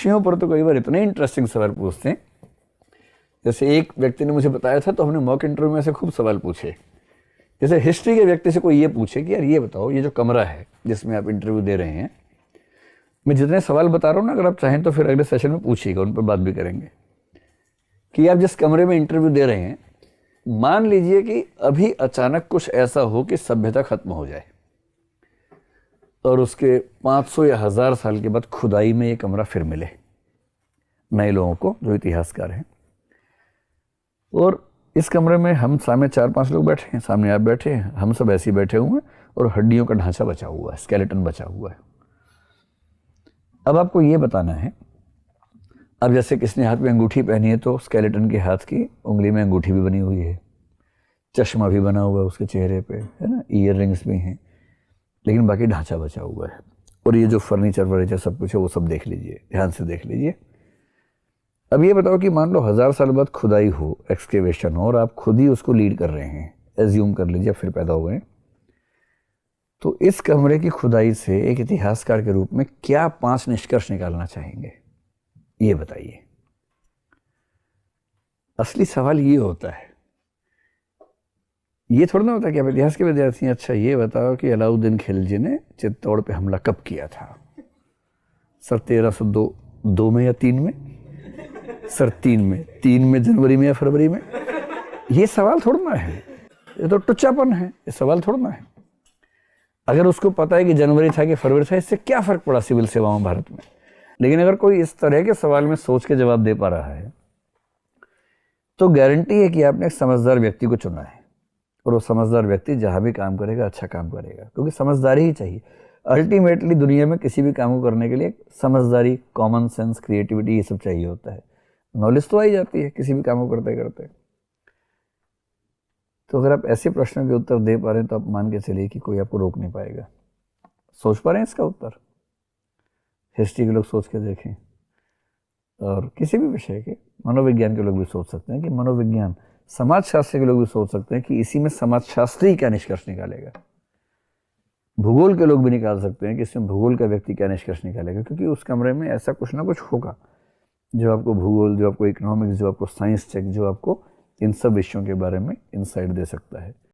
विषयों पर तो कई बार इतने इंटरेस्टिंग सवाल पूछते हैं। जैसे एक व्यक्ति ने मुझे बताया था, तो हमने मॉक इंटरव्यू में से खूब सवाल पूछे। जैसे हिस्ट्री के व्यक्ति से कोई ये पूछे कि यार ये बताओ, ये जो कमरा है जिसमें आप इंटरव्यू दे रहे हैं, मैं जितने सवाल बता रहा हूँ ना, अगर आप चाहें तो फिर अगले सेशन में पूछिएगा, उन पर बात भी करेंगे, कि आप जिस कमरे में इंटरव्यू दे रहे हैं, मान लीजिए कि अभी अचानक कुछ ऐसा हो कि सभ्यता खत्म हो जाए और उसके 500 या 1000 साल के बाद खुदाई में ये कमरा फिर मिले नए लोगों को जो इतिहासकार हैं, और इस कमरे में हम सामने 4-5 लोग बैठे हैं, सामने आप बैठे हैं, हम सब ऐसे ही बैठे हुए हैं और हड्डियों का ढांचा बचा हुआ है, स्केलेटन बचा हुआ है। अब आपको ये बताना है, अब जैसे किसने हाथ में अंगूठी पहनी है तो स्केलेटन के हाथ की उंगली में अंगूठी भी बनी हुई है, चश्मा भी बना हुआ है उसके चेहरे पे, है ना, ईयर रिंग्स भी हैं, लेकिन बाकी ढांचा बचा हुआ है। और ये जो फर्नीचर वर्नीचर सब कुछ है वो सब देख लीजिए, ध्यान से देख लीजिए। अब ये बताओ कि मान लो 1000 साल बाद खुदाई हो, एक्सकेवेशन हो, और आप खुद ही उसको लीड कर रहे हैं, एज्यूम कर लीजिए फिर पैदा हुए हैं, तो इस कमरे की खुदाई से एक इतिहासकार के रूप में क्या 5 निष्कर्ष निकालना चाहेंगे, ये बताइए। असली सवाल ये होता है, ये थोड़ा ना होता कि आप इतिहास के विद्यार्थी हैं, अच्छा ये बताओ कि अलाउद्दीन खिलजी ने चित्तौड़ पे हमला कब किया था? सर 1302 में या 3 में? सर 3 में जनवरी में या फरवरी में? ये सवाल थोड़ा ना है, ये तो टुच्चापन है, ये सवाल थोड़ा ना है। अगर उसको पता है कि जनवरी था कि फरवरी था, इससे क्या फर्क पड़ा सिविल सेवाओं भारत में। लेकिन अगर कोई इस तरह के सवाल में सोच के जवाब दे पा रहा है, तो गारंटी है कि आपने एक समझदार व्यक्ति को चुना है, और वो समझदार व्यक्ति जहां भी काम करेगा अच्छा काम करेगा, क्योंकि समझदारी ही चाहिए। अल्टीमेटली दुनिया में किसी भी काम को करने के लिए समझदारी, कॉमन सेंस, क्रिएटिविटी, ये सब चाहिए होता है। नॉलेज तो आई जाती है किसी भी काम को करते करते। तो अगर आप ऐसे प्रश्नों के उत्तर दे पा रहे हैं तो आप मान के चलिए कि कोई आपको रोक नहीं पाएगा। सोच पा रहे हैं इसका उत्तर? हिस्ट्री के लोग सोच के देखें, और किसी भी विषय के, मनोविज्ञान के लोग भी सोच सकते हैं कि मनोविज्ञान, समाजशास्त्र के लोग भी सोच सकते हैं कि इसी में समाजशास्त्री क्या निष्कर्ष निकालेगा। भूगोल के लोग भी निकाल सकते हैं कि इसमें भूगोल का व्यक्ति क्या निष्कर्ष निकालेगा, क्योंकि उस कमरे में ऐसा कुछ ना कुछ होगा जो आपको भूगोल, जो आपको इकोनॉमिक्स, जो आपको साइंस चेक, जो आपको इन सब विषयों के बारे में इंसाइट दे सकता है।